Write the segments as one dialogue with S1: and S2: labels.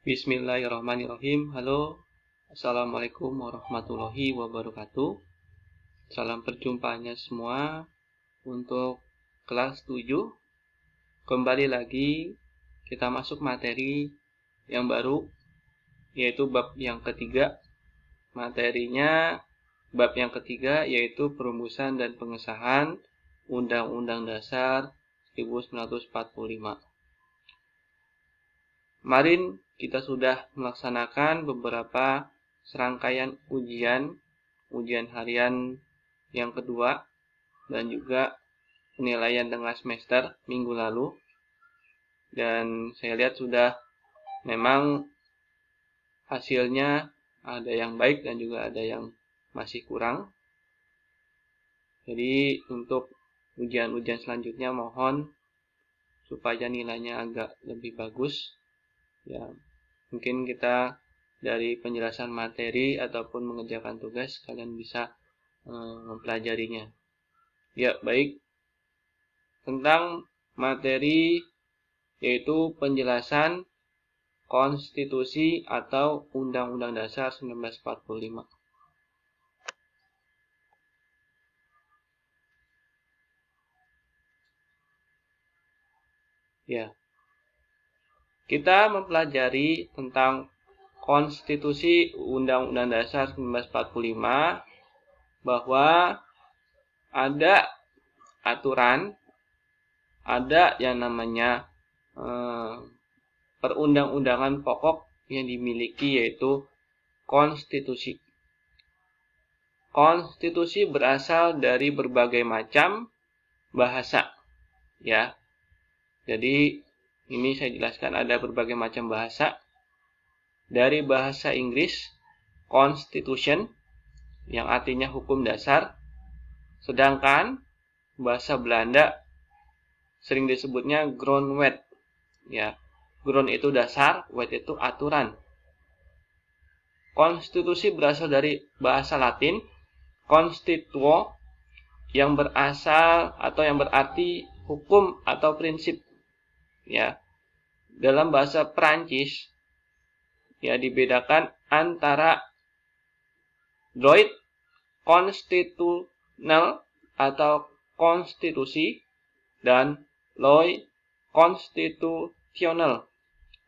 S1: Bismillahirrahmanirrahim. Halo, Assalamualaikum warahmatullahi wabarakatuh. Salam perjumpaannya semua untuk kelas 7. Kembali lagi kita masuk materi yang baru, yaitu bab yang ketiga. Materinya bab yang ketiga yaitu perumusan dan pengesahan Undang-Undang Dasar 1945. Kemarin kita sudah melaksanakan beberapa serangkaian ujian harian yang kedua dan juga penilaian tengah semester minggu lalu. Dan saya lihat sudah memang hasilnya ada yang baik dan juga ada yang masih kurang. Jadi untuk ujian-ujian selanjutnya mohon supaya nilainya agak lebih bagus. Ya, mungkin kita dari penjelasan materi ataupun mengerjakan tugas kalian bisa mempelajarinya. Ya, baik. Tentang materi yaitu penjelasan konstitusi atau Undang-Undang Dasar 1945. Ya. Kita mempelajari tentang konstitusi Undang-Undang Dasar 1945 bahwa ada aturan, ada yang namanya perundang-undangan pokok yang dimiliki yaitu konstitusi. Konstitusi berasal dari berbagai macam bahasa, ya. Jadi ini saya jelaskan ada berbagai macam bahasa. Dari bahasa Inggris, constitution, yang artinya hukum dasar. Sedangkan bahasa Belanda sering disebutnya grondwet. Ya, grond itu dasar, wet itu aturan. Konstitusi berasal dari bahasa Latin, constituo, yang berasal atau yang berarti hukum atau prinsip. Ya, dalam bahasa Perancis ya dibedakan antara droit constitutionnel atau konstitusi dan loi constitutionnel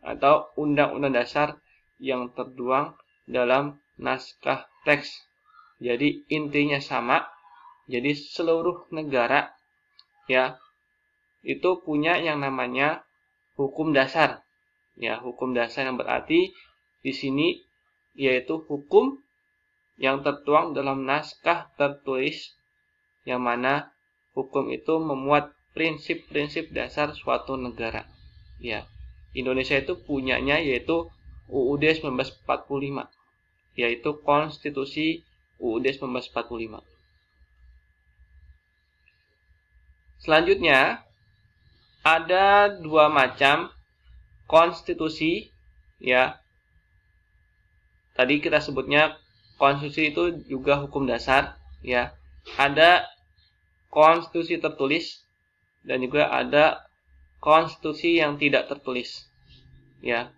S1: atau undang-undang dasar yang tertuang dalam naskah teks. Jadi intinya sama. Jadi seluruh negara ya itu punya yang namanya hukum dasar. Ya, hukum dasar yang berarti di sini yaitu hukum yang tertuang dalam naskah tertulis yang mana hukum itu memuat prinsip-prinsip dasar suatu negara. Ya, Indonesia itu punyanya yaitu UUD 1945, yaitu Konstitusi UUD 1945. Selanjutnya ada dua macam konstitusi, ya. Tadi kita sebutnya konstitusi itu juga hukum dasar, ya. Ada konstitusi tertulis dan juga ada konstitusi yang tidak tertulis, ya.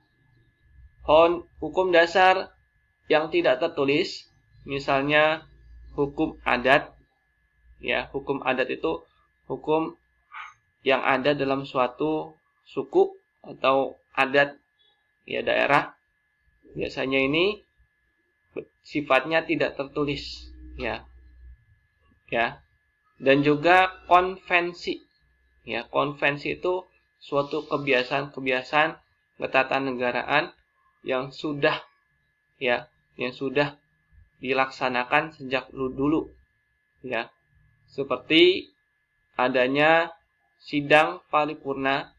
S1: Hukum dasar yang tidak tertulis, misalnya hukum adat, ya. Hukum adat itu hukum yang ada dalam suatu suku atau adat ya daerah. Biasanya ini sifatnya tidak tertulis, ya. Ya. Dan juga konvensi. Ya, konvensi itu suatu kebiasaan-kebiasaan ketatanegaraan yang sudah dilaksanakan sejak dulu, ya. Seperti adanya sidang paripurna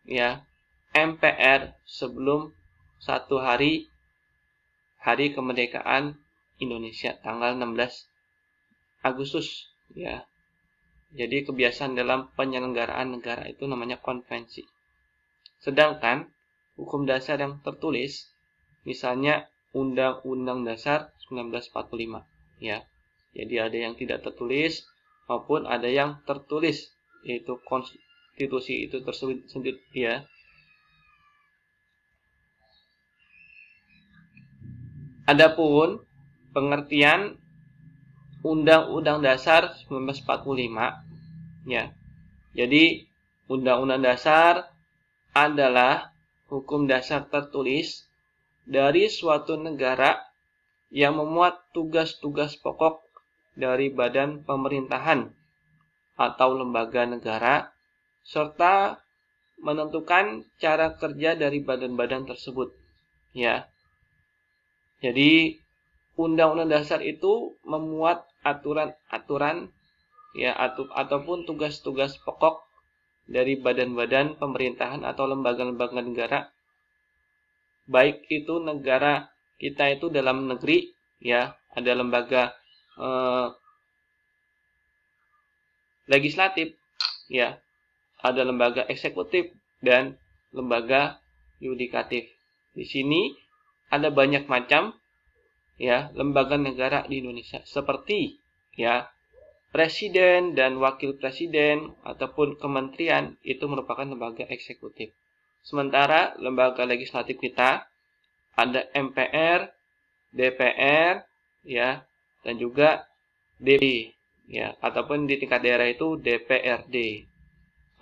S1: ya MPR sebelum 1 hari kemerdekaan Indonesia tanggal 16 Agustus ya. Jadi kebiasaan dalam penyelenggaraan negara itu namanya konvensi. Sedangkan hukum dasar yang tertulis misalnya Undang-Undang Dasar 1945 ya. Jadi ada yang tidak tertulis maupun ada yang tertulis yaitu konstitusi itu tersebut sendiri ya. Adapun pengertian Undang-Undang Dasar 1945, ya. Jadi Undang-Undang Dasar adalah hukum dasar tertulis dari suatu negara yang memuat tugas-tugas pokok dari badan pemerintahan atau lembaga negara, serta menentukan cara kerja dari badan-badan tersebut. Ya. Jadi Undang-Undang Dasar itu memuat aturan-aturan, ya, ataupun tugas-tugas pokok dari badan-badan pemerintahan atau lembaga-lembaga negara, baik itu negara kita itu dalam negeri, ya, ada lembaga legislatif, ya, ada lembaga eksekutif dan lembaga yudikatif. Di sini ada banyak macam, ya, lembaga negara di Indonesia, seperti, ya, presiden dan wakil presiden ataupun kementerian itu merupakan lembaga eksekutif. Sementara lembaga legislatif kita ada MPR, DPR, ya, dan juga DPD, ya, ataupun di tingkat daerah itu DPRD.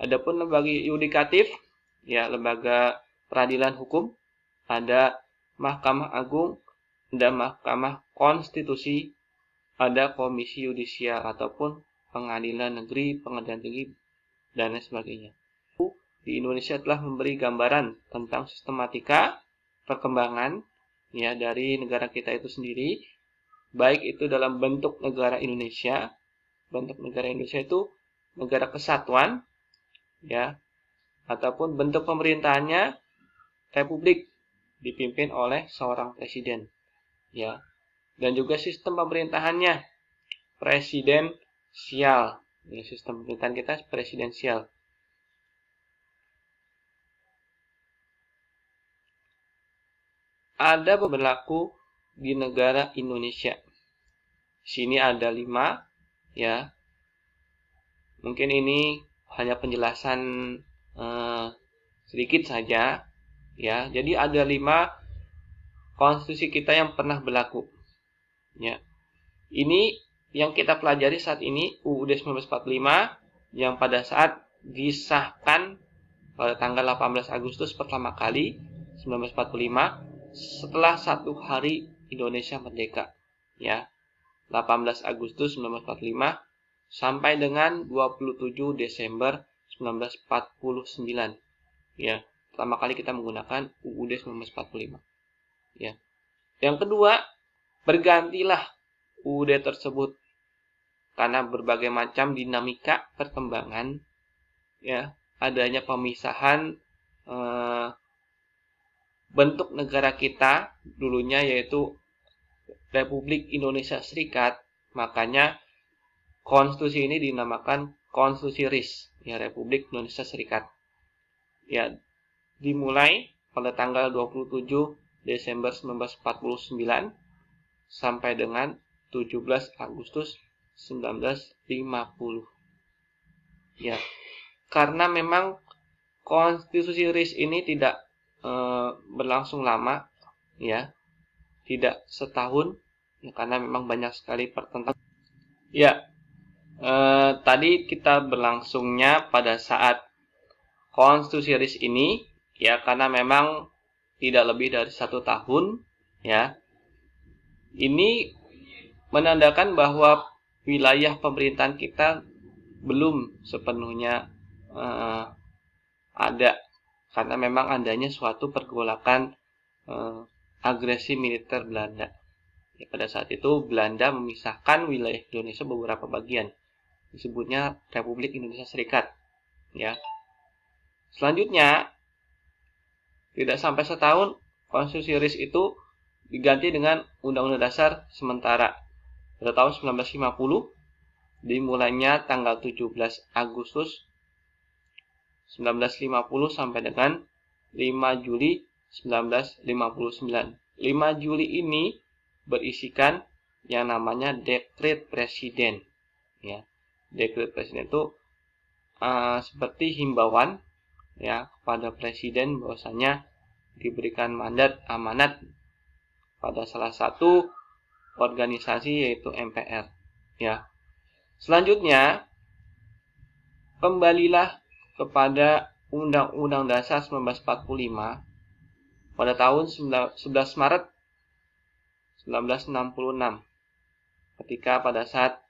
S1: Adapun lembaga yudikatif, ya, lembaga peradilan hukum, ada Mahkamah Agung dan Mahkamah Konstitusi, ada Komisi Yudisial ataupun Pengadilan Negeri, Pengadilan Tinggi, dan lain sebagainya. Di Indonesia telah memberi gambaran tentang sistematika perkembangan, ya, dari negara kita itu sendiri, baik itu dalam bentuk negara Indonesia. Bentuk negara Indonesia itu negara kesatuan, ya, ataupun bentuk pemerintahannya republik dipimpin oleh seorang presiden, ya, dan juga sistem pemerintahannya presidensial, ya, sistem pemerintahan kita presidensial. Ada berlaku di negara Indonesia. Sini ada 5, ya. Mungkin ini hanya penjelasan sedikit saja, ya. Jadi ada 5 konstitusi kita yang pernah berlaku, ya. Ini yang kita pelajari saat ini UUD 1945 yang pada saat disahkan pada tanggal 18 Agustus pertama kali 1945 setelah 1 hari Indonesia merdeka, ya. 18 Agustus 1945 sampai dengan 27 Desember 1949, ya. Pertama kali kita menggunakan UUD 1945, ya. Yang kedua, bergantilah UUD tersebut karena berbagai macam dinamika perkembangan, ya, adanya pemisahan bentuk negara kita dulunya yaitu Republik Indonesia Serikat, makanya konstitusi ini dinamakan Konstitusi RIS, ya, Republik Indonesia Serikat. Ya, dimulai pada tanggal 27 Desember 1949 sampai dengan 17 Agustus 1950. Ya, karena memang konstitusi RIS ini tidak berlangsung lama, ya, tidak setahun, ya, karena memang banyak sekali pertentangan. Ya, tadi kita berlangsungnya pada saat konstitusi RIS ini, ya, karena memang tidak lebih dari 1 tahun, ya. Ini menandakan bahwa wilayah pemerintahan kita belum sepenuhnya ada, karena memang adanya suatu pergolakan agresi militer Belanda. Ya, pada saat itu Belanda memisahkan wilayah Indonesia beberapa bagian, disebutnya Republik Indonesia Serikat, ya. Selanjutnya, tidak sampai setahun konstitusi RIS itu diganti dengan Undang-Undang Dasar sementara pada tahun 1950, dimulainya tanggal 17 Agustus 1950 sampai dengan 5 Juli 1959. 5 Juli ini berisikan yang namanya dekret presiden, ya. Dekret presiden itu seperti himbauan, ya, kepada presiden bahwasanya diberikan mandat amanat pada salah satu organisasi yaitu MPR. Ya. Selanjutnya, kembalilah kepada Undang-Undang Dasar 1945 pada tahun 11 Maret 1966, ketika pada saat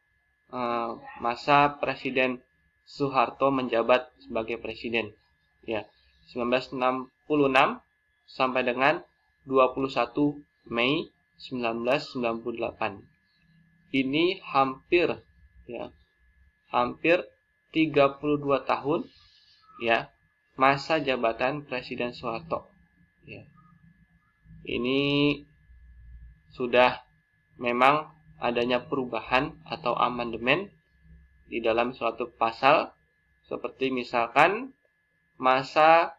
S1: masa Presiden Soeharto menjabat sebagai presiden. Ya, 1966 sampai dengan 21 Mei 1998. Ini hampir 32 tahun ya masa jabatan Presiden Soeharto. Ya. Ini sudah memang adanya perubahan atau amandemen di dalam suatu pasal, seperti misalkan masa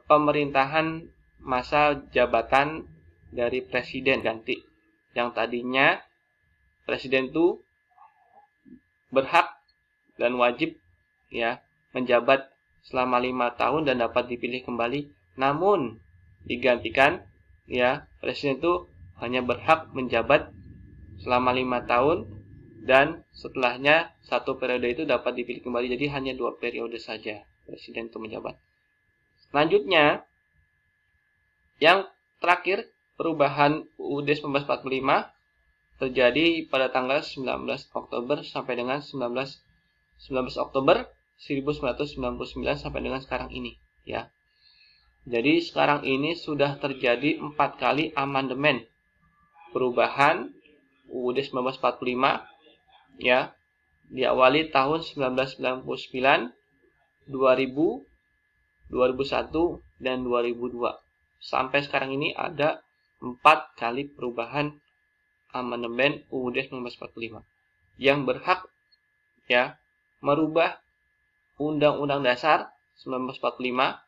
S1: pemerintahan, masa jabatan dari presiden ganti. Yang tadinya presiden itu berhak dan wajib ya menjabat selama 5 tahun dan dapat dipilih kembali, namun digantikan ya presiden itu hanya berhak menjabat selama 5 tahun dan setelahnya satu periode itu dapat dipilih kembali, jadi hanya 2 periode saja presiden itu menjabat. Selanjutnya, yang terakhir, perubahan UUD 1945 terjadi pada tanggal 19 Oktober sampai dengan 19 Oktober 1999 sampai dengan sekarang ini ya. Jadi sekarang ini sudah terjadi 4 kali amandemen perubahan UUD 1945 ya. Diawali tahun 1999, 2000, 2001 dan 2002. Sampai sekarang ini ada 4 kali perubahan amandemen UUD 1945 yang berhak ya merubah Undang-Undang Dasar 1945.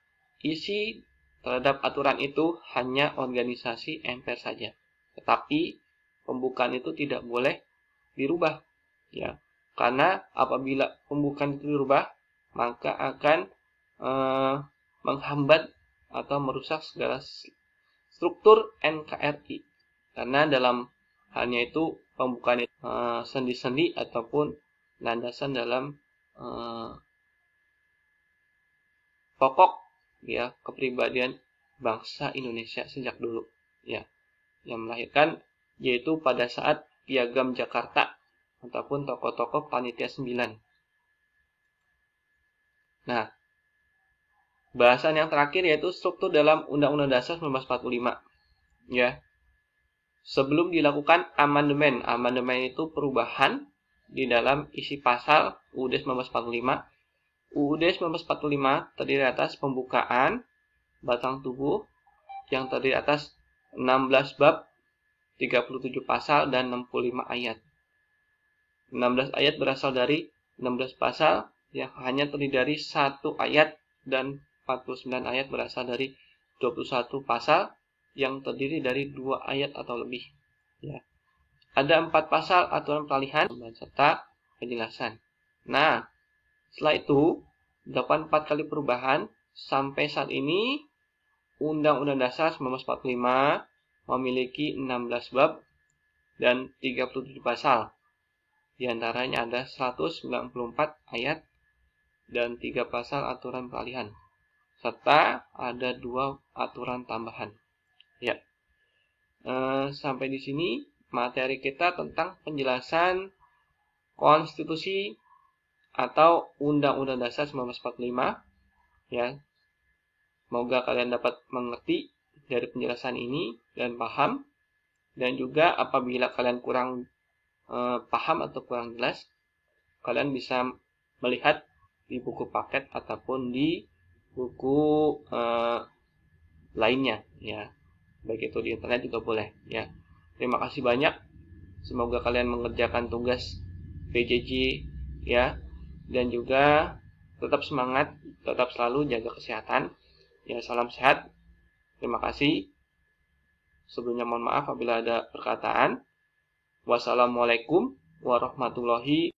S1: Isi terhadap aturan itu hanya organisasi MPR saja, tetapi pembukaan itu tidak boleh dirubah ya, karena apabila pembukaan itu dirubah maka akan menghambat atau merusak segala struktur NKRI, karena dalam halnya itu pembukaan sendi-sendi ataupun landasan dalam pokok ya kepribadian bangsa Indonesia sejak dulu ya, yang melahirkan yaitu pada saat Piagam Jakarta ataupun tokoh-tokoh Panitia 9. Nah, bahasan yang terakhir yaitu struktur dalam Undang-Undang Dasar 1945 ya. Sebelum dilakukan amandemen itu perubahan di dalam isi pasal UUD 1945. UUD 1945 terdiri atas pembukaan, batang tubuh yang terdiri atas 16 bab, 37 pasal dan 65 ayat. 16 ayat berasal dari 16 pasal yang hanya terdiri dari 1 ayat, dan 49 ayat berasal dari 21 pasal yang terdiri dari 2 ayat atau lebih. Ya. Ada 4 pasal aturan peralihan serta penjelasan. Nah, setelah itu, 4 kali perubahan sampai saat ini Undang-Undang Dasar 1945 memiliki 16 bab dan 37 pasal. Di antaranya ada 194 ayat dan 3 pasal aturan peralihan, serta ada 2 aturan tambahan. Ya, sampai di sini materi kita tentang penjelasan konstitusi atau Undang-Undang Dasar 1945 ya. Semoga kalian dapat mengerti dari penjelasan ini dan paham, dan juga apabila kalian kurang paham atau kurang jelas, kalian bisa melihat di buku paket ataupun di buku lainnya ya, baik itu di internet juga boleh ya. Terima kasih banyak, semoga kalian mengerjakan tugas PJJ ya, dan juga tetap semangat, tetap selalu jaga kesehatan ya. Salam sehat, terima kasih. Sebelumnya mohon maaf apabila ada perkataan. Wassalamualaikum warahmatullahi